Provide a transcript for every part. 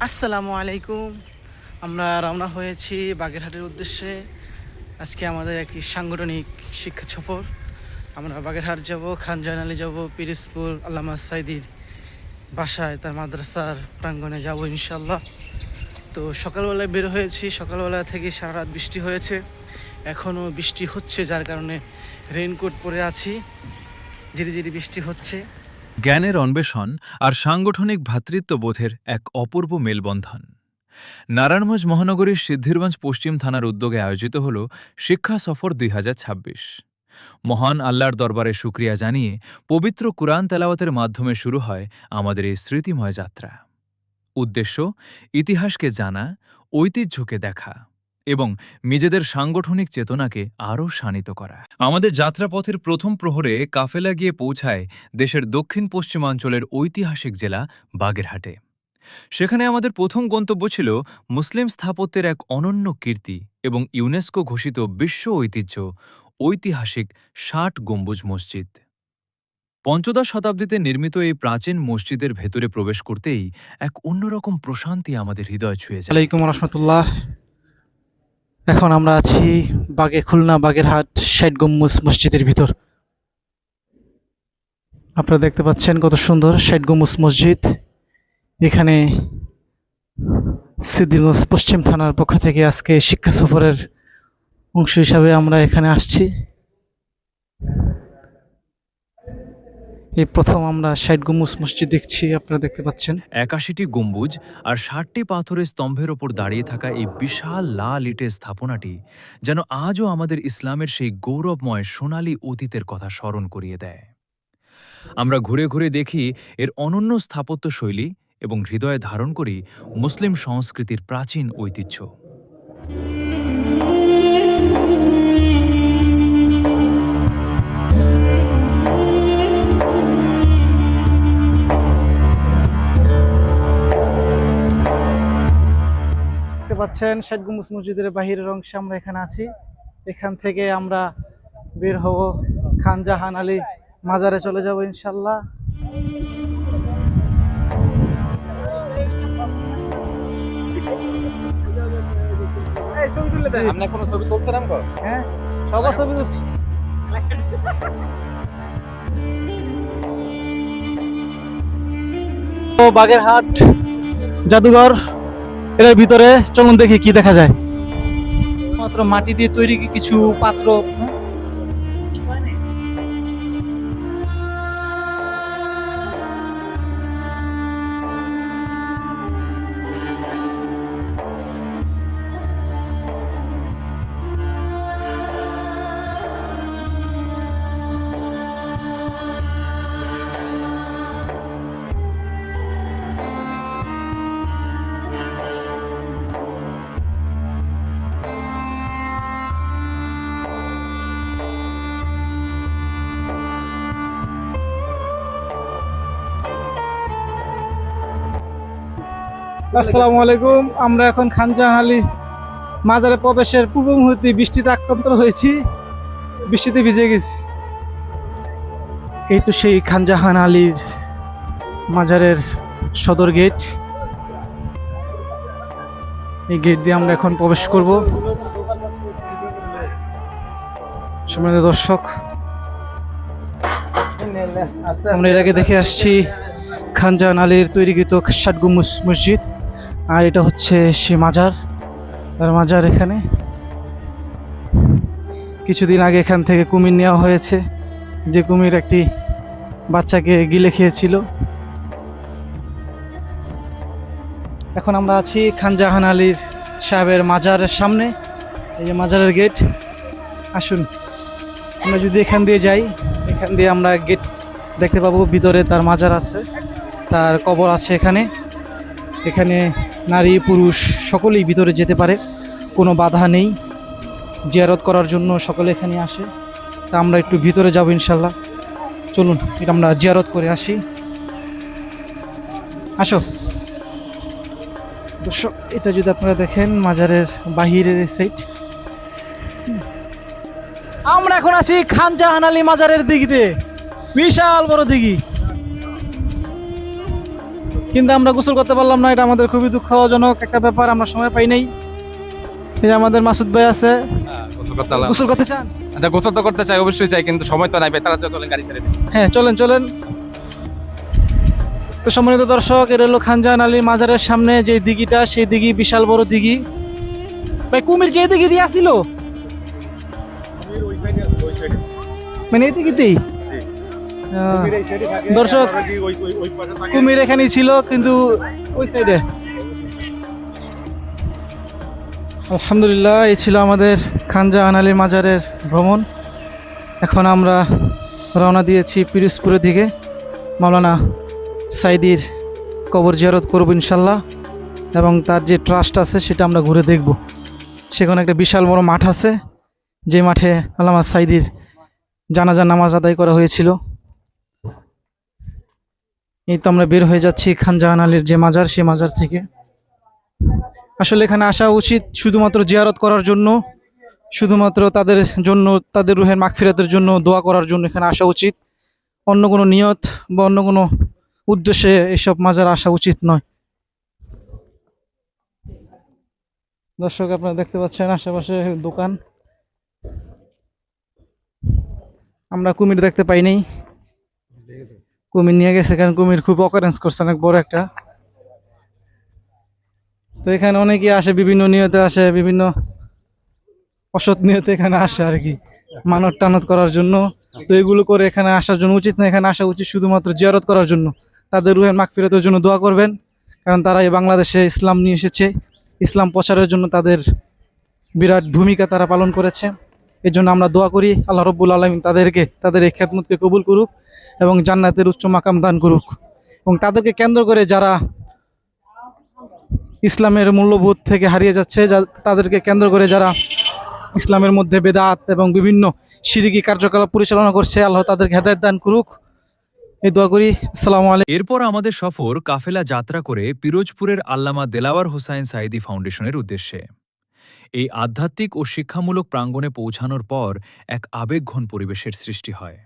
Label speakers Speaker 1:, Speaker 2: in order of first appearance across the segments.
Speaker 1: আসসালামু আলাইকুম। আমরা রওনা হয়েছি বাগেরহাটের উদ্দেশ্যে। আজকে আমাদের একটি সাংগঠনিক শিক্ষা সফর। আমরা বাগেরহাট যাব, খান জাহান আলী যাব, পিরোজপুর আল্লামা সাইদির বাসায় তার মাদ্রাসার প্রাঙ্গণে যাব ইনশাল্লাহ। তো সকালবেলায় বের হয়েছি, সকালবেলা থেকে সারা রাত বৃষ্টি হয়েছে, এখনও বৃষ্টি হচ্ছে, যার কারণে রেইনকোট পরে আছি। ধীরে ধীরে বৃষ্টি হচ্ছে।
Speaker 2: জ্ঞানের অন্বেষণ আর সাংগঠনিক ভ্রাতৃত্ববোধের এক অপূর্ব মেলবন্ধন। নারায়ণগঞ্জ মহানগরীর সিদ্ধিরগঞ্জ পশ্চিম থানার উদ্যোগে আয়োজিত হল শিক্ষা সফর ২০২৬। মহান আল্লাহর দরবারে শুকরিয়া জানিয়ে পবিত্র কুরআন তেলাওয়াতের মাধ্যমে শুরু হয় আমাদের এই স্মৃতিময় যাত্রা। উদ্দেশ্য ইতিহাসকে জানা, ঐতিহ্যকে দেখা এবং নিজেদের সাংগঠনিক চেতনাকে আরও শানিত করা। আমাদের যাত্রাপথের প্রথম প্রহরে কাফেলা গিয়ে পৌঁছায় দেশের দক্ষিণ পশ্চিমাঞ্চলের ঐতিহাসিক জেলা বাগেরহাটে। সেখানে আমাদের প্রথম গন্তব্য ছিল মুসলিম স্থাপত্যের এক অনন্য কীর্তি এবং ইউনেস্কো ঘোষিত বিশ্ব ঐতিহ্য ঐতিহাসিক ৬০ গম্বুজ মসজিদ। পঞ্চদশ শতাব্দীতে নির্মিত এই প্রাচীন মসজিদের ভেতরে প্রবেশ করতেই এক অন্যরকম প্রশান্তি আমাদের হৃদয় ছুঁয়ে যায়।
Speaker 1: আলাইকুম রহমতুল্লাহ। এখন আমরা আছি খুলনা বাগেরহাট ৬০ গম্বুজ মসজিদের ভিতর। আপনারা দেখতে পাচ্ছেন কত সুন্দর ৬০ গম্বুজ মসজিদ। এখানে সিদ্ধিরগঞ্জ পশ্চিম থানার পক্ষ থেকে আজকে শিক্ষা সফরের অংশ হিসাবে আমরা এখানে আসছি। এই প্রথম আমরা ৬০ গম্বুজ মসজিদ দেখছি, আপনারা দেখতে পাচ্ছেন।
Speaker 2: ৮১টি গম্বুজ আর ৬০টি পাথরের স্তম্ভের ওপর দাঁড়িয়ে থাকা এই বিশাল লাল ইটের স্থাপনাটি যেন আজও আমাদের ইসলামের সেই গৌরবময় সোনালী অতীতের কথা স্মরণ করিয়ে দেয়। আমরা ঘুরে ঘুরে দেখি এর অনন্য স্থাপত্য শৈলী এবং হৃদয়ে ধারণ করি মুসলিম সংস্কৃতির প্রাচীন ঐতিহ্য।
Speaker 1: দেখতে পাচ্ছেন ৬০ গম্বুজ মসজিদের বাহিরের অংশে আমরা এখানে আছি। এখান থেকে আমরা বের হব, খান জাহান আলী মাজারে চলে যাব ইনশাল্লাহ। হ্যাঁ, সবার ছবি তুলছি। বাগেরহাট জাদুঘর, এর ভিতরে চলুন দেখি কি দেখা যায়। মাত্র মাটি দিয়ে তৈরি কিছু পাত্র। আসসালামু আলাইকুম। আমরা এখন খান জাহান আলী মাজারে প্রবেশের পূর্ব মুহূর্তে বৃষ্টিতে আক্রান্ত হয়েছি, বৃষ্টিতে ভিজে গেছি। এই তো সেই খান জাহান আলীর মাজারের সদর গেট। এই গেট দিয়ে আমরা এখন প্রবেশ করব। সম্মানিত দর্শক, আমরা এর আগে দেখে আসছি খান জাহান আলীর তৈরিকৃত ৬০ গম্বুজ মসজিদ, আর এটা হচ্ছে সে মাজার, তার মাজার। এখানে কিছুদিন আগে এখান থেকে কুমির নেওয়া হয়েছে, যে কুমির একটি বাচ্চাকে গিলে খেয়েছিল। এখন আমরা আছি খান জাহান আলীর সাহেবের মাজারের সামনে। এই যে মাজারের গেট। আসুন আমরা যদি এখান দিয়ে যাই, এখান দিয়ে আমরা গেট দেখতে পাবো, ভিতরে তার মাজার আছে, তার কবর আছে এখানে। এখানে নারী পুরুষ সকলেই ভিতরে যেতে পারে, কোনো বাধা নেই। জিয়ারত করার জন্য সকলে এখানে আসে। তা আমরা একটু ভিতরে যাব ইনশাল্লাহ। চলুন এটা আমরা জিয়ারত করে আসি। আসো দর্শক, এটা যদি আপনারা দেখেন মাজারের বাহিরের সাইড। আমরা এখন আছি খান জাহান আলী মাজারের দিঘিতে, বিশাল বড় দিঘি। কিন্তু আমরা গোসল করতে পারলাম না, এটা আমাদের খুবই দুঃখজনক একটা ব্যাপার, আমরা সময় পাই নাই। এই যে আমাদের মাসুদ ভাই আছে, গোসল করতে চান?
Speaker 3: গোসল তো করতে চাই, অবশ্যই চাই, কিন্তু সময় তো নাই। তারা চলেন গাড়ি ছেড়ে দিন।
Speaker 1: হ্যাঁ চলেন চলেন। তো সম্মানিত দর্শক, এটা হলো খানজাহান আলীর মাজারের সামনে যে দিঘিটা, সেই দিঘি বিশাল বড় দিঘি। ভাই কুমির কে দিঘি দিয়ে আসছিল? মানে এই দিঘিতেই? দর্শক, কুমির এখানেই ছিল, কিন্তু ওই সাইডে। আলহামদুলিল্লাহ, এই ছিল আমাদের খানজাহান আলীর মাজারের ভ্রমণ। এখন আমরা রওনা দিয়েছি পিরোজপুরের দিকে। মাওলানা সাইদির কবর জিয়ারত করব ইনশাল্লাহ, এবং তার যে ট্রাস্ট আছে সেটা আমরা ঘুরে দেখব। সেখানে একটা বিশাল বড় মাঠ আছে, যে মাঠে আল্লামা সাইদির জানাজার নামাজ আদায় করা হয়েছিল। এই তো আমরা বের হয়ে যাচ্ছি খানজাহান আলীর যে মাজার, সেই মাজার থেকে। আসলে এখানে আসা উচিত শুধুমাত্র জিয়ারত করার জন্য, শুধুমাত্র তাদের জন্য, তাদের রুহের মাগফিরাতের জন্য দোয়া করার জন্য এখানে আসা উচিত। অন্য কোনো নিয়ত বা অন্য কোনো উদ্দেশ্যে এসব মাজার আসা উচিত নয়। দর্শক, আপনারা দেখতে পাচ্ছেন আশেপাশে দোকান। আমরা কুমির দেখতে পাইনি, কুমির নিয়ে গেছে, কারণ কুমির খুব অকারেন্স করছে, অনেক বড় একটা। তো এখানে অনেকেই আসে, বিভিন্ন নিয়তে আসে, বিভিন্ন অসৎ নিয়তে এখানে আসে আর কি, মানত টানত করার জন্য। তো এগুলো করে এখানে আসার জন্য উচিত না। এখানে আসা উচিত শুধুমাত্র জিয়ারত করার জন্য, তাদের রুহের মাগফিরাতের জন্য দোয়া করবেন, কারণ তারা এই বাংলাদেশে ইসলাম নিয়ে এসেছে, ইসলাম প্রচারের জন্য তাদের বিরাট ভূমিকা তারা পালন করেছে। এর জন্য আমরা দোয়া করি আল্লাহ রব্বুল আলামিন তাদেরকে, তাদের এই খেদমতকে কবুল করুক এবং জান্নাতের উচ্চ মাকাম দান করুক। এবং তাদেরকে কেন্দ্র করে যারা ইসলামের মূল্যবোধ থেকে হারিয়ে যাচ্ছে, তাদেরকে কেন্দ্র করে যারা ইসলামের মধ্যে বেদাত এবং বিভিন্ন শিরকি কার্যকলাপ পরিচালনা করছে, আল্লাহ তাদেরকে হেদায়েত দান করুক, এই দোয়া করি। আসসালামু আলাইকুম।
Speaker 2: এরপর আমাদের সফর কাফেলা যাত্রা করে পিরোজপুরের আল্লামা দেলাওয়ার হোসাইন সাইদি ফাউন্ডেশনের উদ্দেশ্যে। এই আধ্যাত্মিক ও শিক্ষামূলক প্রাঙ্গণে পৌঁছানোর পর এক আবেগঘন পরিবেশের সৃষ্টি হয়।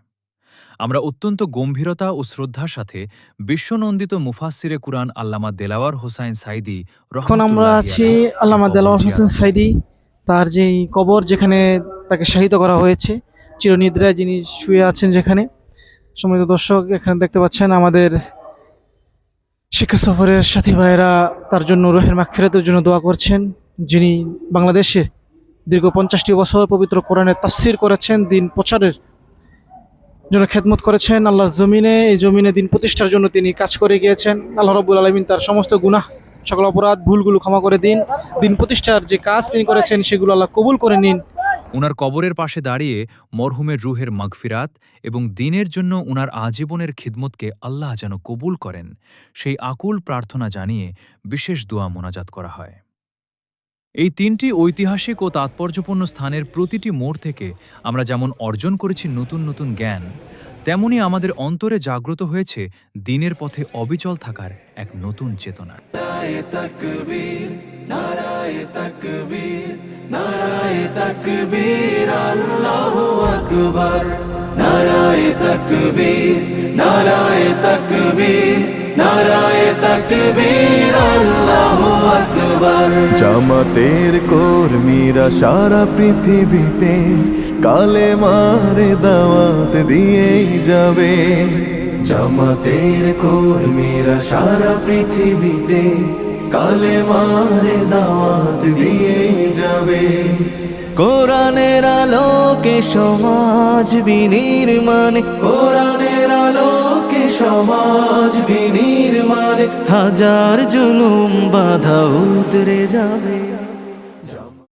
Speaker 2: আমরা অত্যন্ত গম্ভীরতা ও শ্রদ্ধার সাথে বিশ্বনন্দিত মুফাসসিরে কুরআন আল্লামা দেলাওয়ার হোসাইন সাইদি
Speaker 1: এখন আমরা আছি আল্লামা দেলাওয়ার হোসেন সাইদি, তার যেই কবর, যেখানে তাকে শাহিদ করা হয়েছে, চিরনিদ্রায় যিনি শুয়ে আছেন যেখানে। সম্মানিত দর্শক, এখানে দেখতে পাচ্ছেন আমাদের শিক্ষা সফরের সাথী ভাইয়েরা তার জন্য রুহের মাগফিরাতের জন্য দোয়া করছেন, যিনি বাংলাদেশে দীর্ঘ 50টি বছর পবিত্র কোরআনের তাফসীর করেছেন, দিন প্রচারের জন্য খেদমত করেছেন আল্লাহর জমিনে। এই জমিনে দিন প্রতিষ্ঠার জন্য তিনি কাজ করে গিয়েছেন। আল্লাহ রাব্বুল আলামিন তার সমস্ত গুনাহ, সকল অপরাধ, ভুলগুলো ক্ষমা করে দিন। দিন প্রতিষ্ঠার যে কাজ তিনি করেছেন সেগুলো আল্লাহ কবুল করে নিন।
Speaker 2: উনার কবরের পাশে দাঁড়িয়ে মরহুমের রুহের মাগফিরাত এবং দিনের জন্য উনার আজীবনের খিদমতকে আল্লাহ যেন কবুল করেন, সেই আকুল প্রার্থনা জানিয়ে বিশেষ দোয়া মোনাজাত করা হয়। এই তিনটি ঐতিহাসিক ও তাৎপর্যপূর্ণ স্থানের প্রতিটি মোড় থেকে আমরা যেমন অর্জন করেছি নতুন নতুন জ্ঞান, তেমনি আমাদের অন্তরে জাগ্রত হয়েছে দিনের পথে অবিচল থাকার এক নতুন চেতনা।
Speaker 4: জামাতের কর্মীরা সারা পৃথিবীতে কালেমার দাওয়াত দিয়েই যাবে। জামাতের কর্মীরা সারা পৃথিবীতে কালেমার দাওয়াত দিয়েই যাবে। কোরআনের আলোকে সমাজ বিনির্মাণ, কোরআনের আলোকে সমাজ বিনির্মাণ, হাজার জুলুম বাধা উতরে যাবে।